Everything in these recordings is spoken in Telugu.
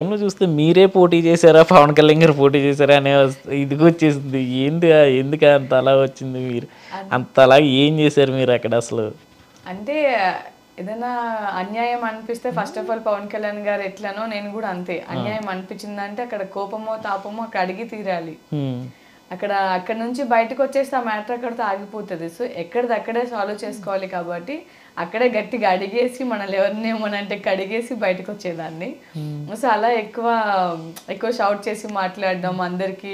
ఫోన్‌లో చూస్తే మీరే పోటీ చేసారా? పవన్ కళ్యాణ్ గారు పోటీ చేసారా? అనే ఇదిగొచ్చేసింది. ఎందుకా అంత అలా వచ్చింది మీరు? అన్ అంతలా ఏం చేశారు మీరక్కడ అసలు? అంటే ఏదైనా అన్యాయం అనిపిస్తే first of all Pawan Kalyan గారు ఎట్లనో నేను కూడా అంతే. అన్యాయం అనిపించిందంటే అక్కడ కోపమో, తాపమో అక్కడ అడిగి తీరాలి. హ్మ్. అక్కడి నుంచి బయటకొచ్చేస్తే ఆ మ్యాటర్ అక్కడితో ఆగిపోతది. సో, ఎక్కడిదక్కడే సాల్వ్ చేసుకోవాలి కాబట్టి, అక్కడే గట్టిగా అడిగేసి మనల్ని ఎవరిని ఏమనంటే కడిగేసి బయటకొచ్చేదాన్ని. సో, అలా ఎక్కువ షౌట్ చేసి మాట్లాడడం, అందరికీ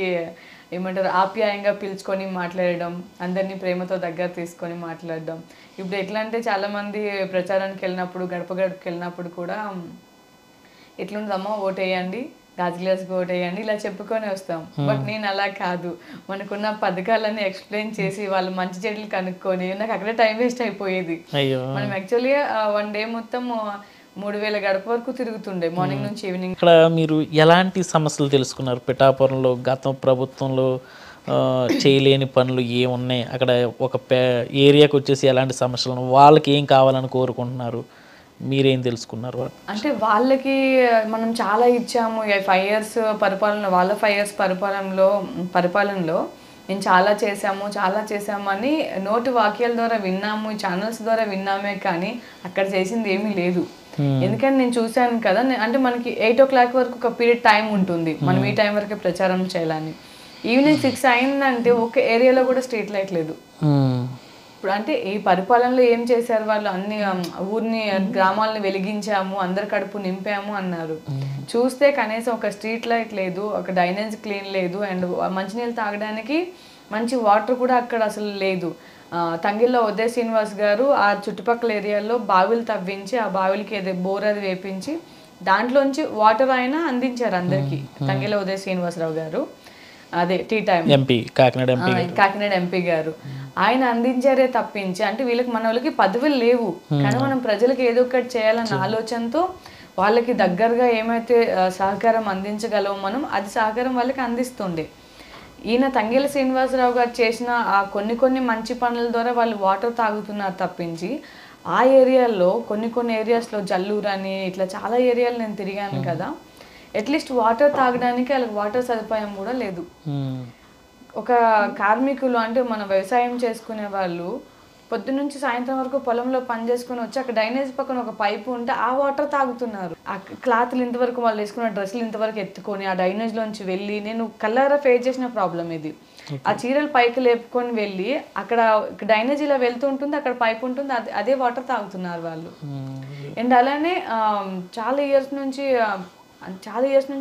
ఏమంటారు ఆప్యాయంగా పిలుచుకొని మాట్లాడడం, అందరినీ ప్రేమతో దగ్గర తీసుకొని మాట్లాడడం. ఇప్పుడు ఎట్లా అంటే చాలామంది ప్రచారానికెళ్ళినప్పుడు, గడప గడపకెళ్ళినప్పుడు కూడా ఎట్లుంటదమ్మా ఓటేయండి, గాజు గ్లాస్‌కి ఓటేయండి ఇలా చెప్పుకొని వస్తాం. బట్ నేను అలా కాదు. మనకున్న పథకాలన్నీ ఎక్స్‌ప్లెయిన్ చేసి వాళ్ళు మంచి చెడులు కనుక్కొని నాకు అక్కడే టైం వేస్ట్ అయిపోయేది. అయ్యో! మనం యాక్చువల్‌గా వన్ డే మొత్తం 3000 గడప వరకు తిరుగుతుండే మార్నింగ్ నుంచి ఈవినింగ్. ఇక్కడ మీరు ఎలాంటి సమస్యలు తెలుసుకున్నారు? పిఠాపురంలో గత ప్రభుత్వంలో చేయలేని పనులు ఏమున్నాయి? అక్కడ ఒక ఏరియాకొచ్చేసి ఎలాంటి సమస్యలు వాళ్ళకి ఏం కావాలని కోరుకుంటున్నారు? మీరేం తెలుసుకున్నారు? అంటే వాళ్ళకి మనం చాలా ఇచ్చాము. 5 ఇయర్స్ పరిపాలన వాళ్ళ 5 ఇయర్స్ పరిపాలనలో మేము చాలా చేశాము అని నోటి వాక్యాల ద్వారా విన్నాము, ఛానల్స్ ద్వారా విన్నామే కానీ అక్కడ చేసింది ఏమీ లేదు. ఎందుకంటే నేను చూశాను కదా, అంటే మనకి 8:00 వరకు ఒక పీరియడ్ టైం ఉంటుంది. మనం ఈ టైం వరకే ప్రచారం చేయాలని. ఈవినింగ్ 6 అయిందంటే ఒక ఏరియాలో కూడా స్ట్రీట్ లైట్ లేదు. ఇప్పుడు అంటే ఈ పరిపాలనలో ఏం చేశారు వాళ్ళు? అన్ని గ్రామాలని వెలిగించాము, అందరి కడుపు నింపాము అన్నారు. చూస్తే కనీసం ఒక స్ట్రీట్ లైట్ లేదు, ఒక డ్రైనేజ్ క్లీన్ లేదు, అండ్ మంచినీళ్ళు తాగడానికి మంచి వాటర్ కూడా అక్కడ అసలు లేదు. తంగిళ్ళ ఉదయ్ శ్రీనివాస్ గారు ఆ చుట్టుపక్కల ఏరియాల్లో బావిలు తవ్వించి ఆ బావిలకి ఏదో బోర్ అది వేపించి దాంట్లోంచి వాటర్ అయినా అందించారు అందరికీ. తంగిళ్ళ ఉదయ్ శ్రీనివాసరావు గారు, అదే tea time MP, Kakinada MP గారు ఆయన అందించారే తప్పించి, అంటే మన వాళ్ళకి పదవులు లేవు కానీ మనం ప్రజలకు ఏదో ఒకటి చేయాలన్న ఆలోచనతో వాళ్ళకి దగ్గరగా ఏమైతే సహకారం అందించగలమో మనం అది సహకారం వాళ్ళకి అందిస్తుండే. ఈయన తంగేల శ్రీనివాసరావు గారు చేసిన ఆ కొన్ని మంచి పనుల ద్వారా వాళ్ళు వాటర్ తాగుతున్నారు తప్పించి, ఆ ఏరియాల్లో కొన్ని ఏరియాస్లో జల్లూరు అని ఇట్లా చాలా ఏరియాలు నేను తిరిగాను కదా, అట్లీస్ట్ వాటర్ తాగడానికి వాళ్ళకి వాటర్ సదుపాయం కూడా లేదు. ఒక కార్మికులు అంటే మన వ్యవసాయం చేసుకునే వాళ్ళు పొద్దున్నుంచి సాయంత్రం వరకు పొలంలో పని చేసుకుని వచ్చి అక్కడ డ్రైనేజ్ పక్కన ఒక పైపు ఉంటే ఆ వాటర్ తాగుతున్నారు. ఆ క్లాత్లు ఇంతవరకు వాళ్ళు వేసుకున్న డ్రెస్సులు ఇంతవరకు ఎత్తుకొని ఆ డ్రైనేజ్లోంచి వెళ్ళి నేను కళ్ళారా ఫేస్ చేసిన ప్రాబ్లం ఇది. ఆ చీరలు పైకి లేపుకొని వెళ్ళి అక్కడ డ్రైనేజ్ ఇలా వెళ్తూ ఉంటుంది, అక్కడ పైపు ఉంటుంది, అదే వాటర్ తాగుతున్నారు వాళ్ళు. అండ్ అలానే చాలా ఇయర్స్ నుంచి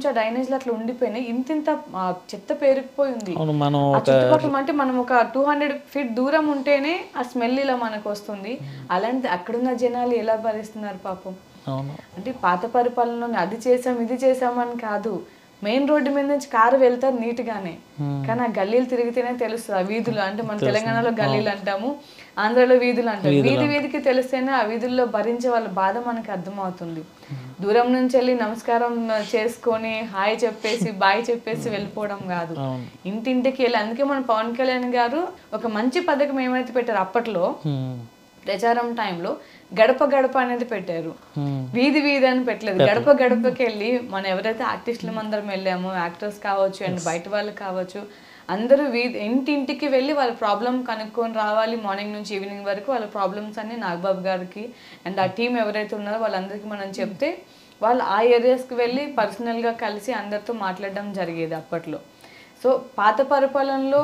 ఆ డ్రైనేజ్లో అట్లా ఉండిపోయినాయి. ఇంత చెత్త పేరుకుపోయింది. ఆ చుట్టుపక్కల అంటే మనం ఒక 200 feet దూరం ఉంటేనే ఆ స్మెల్ ఇలా మనకు వస్తుంది. అలాంటి అక్కడున్న జనాలు ఎలా భరిస్తున్నారు పాపం. అంటే పాత పరిపాలనలోనే అది చేసాం ఇది చేసామని కాదు, మెయిన్ రోడ్డు మీద నుంచి కారు వెళ్తారు నీట్గానే, కానీ ఆ గల్లీలు తిరిగితేనే తెలుస్తుంది. ఆ వీధులు అంటే మన తెలంగాణలో గల్లీలు అంటాము, ఆంధ్రాలో వీధులు అంటాము. వీధికి తెలిస్తేనే ఆ వీధుల్లో భరించే వాళ్ళ బాధ మనకు అర్థమవుతుంది. దూరం నుంచి వెళ్ళి నమస్కారం చేసుకొని హాయ్ చెప్పేసి బాయ్ చెప్పేసి వెళ్ళిపోవడం కాదు, ఇంటింటికి వెళ్ళి. అందుకే మన పవన్ కళ్యాణ్ గారు ఒక మంచి పథకం ఏమైతే పెట్టారు అప్పట్లో ప్రచారం టైంలో, గడప గడప అనేది పెట్టారు. వీధి అని పెట్టలేదు, గడప గడపకి వెళ్ళి మనం ఎవరైతే ఆర్టిస్టులు అందరం వెళ్ళామో, యాక్టర్స్ కావచ్చు అండ్ బయట వాళ్ళు కావచ్చు, అందరూ ఇంటింటికి వెళ్ళి వాళ్ళ ప్రాబ్లం కనుక్కొని రావాలి. మార్నింగ్ నుంచి ఈవినింగ్ వరకు వాళ్ళ ప్రాబ్లమ్స్ అన్ని నాగబాబు గారికి అండ్ ఆ టీం ఎవరైతే ఉన్నారో వాళ్ళందరికీ మనం చెప్తే వాళ్ళు ఆ ఏరియాస్కి వెళ్ళి పర్సనల్గా కలిసి అందరితో మాట్లాడడం జరిగేది అప్పట్లో. సో పాత పరిపాలనలో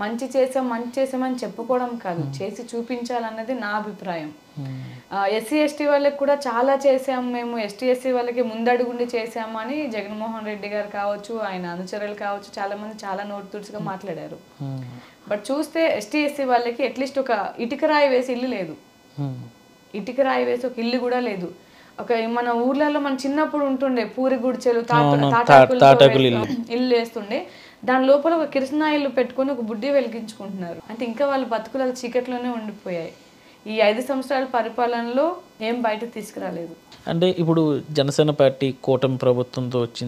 మంచి చేసామని చెప్పుకోవడం కాదు, చేసి చూపించాలన్నది నా అభిప్రాయం. ఎస్సీ ఎస్టీ వాళ్ళకి కూడా చాలా చేసాము మేము, ఎస్టీ ఎస్సీ వాళ్ళకి ముందడుగుండి చేసాము అని జగన్మోహన్ రెడ్డి గారు కావచ్చు, ఆయన అనుచరులు కావచ్చు, చాలా మంది చాలా నోటుతుడుచుగా మాట్లాడారు. బట్ చూస్తే ఎస్టీ ఎస్సీ వాళ్ళకి అట్లీస్ట్ ఒక ఇటుక రాయి వేసి ఇల్లు లేదు, ఇటుక రాయి వేసి ఒక ఇల్లు కూడా లేదు. ఒక మన ఊర్లలో మన చిన్నప్పుడు ఉంటుండే పూరి గుడిచెలు, తాటాకులు ఇల్లు వేస్తుండే, దాని లోపల ఒక కిరసనాయిలు పెట్టుకొని ఒక బుడ్డి వెలిగించుకుంటున్నారు. అంటే ఇంకా వాళ్ళ బతుకుల చీకట్లోనే ఉండిపోయాయి. ఈ 5 సంవత్సరాల పరిపాలనలో ఏం బయటకు తీసుకురాలేదు. అంటే ఇప్పుడు జనసేన పార్టీ కూటమి ప్రభుత్వంతో వచ్చింది.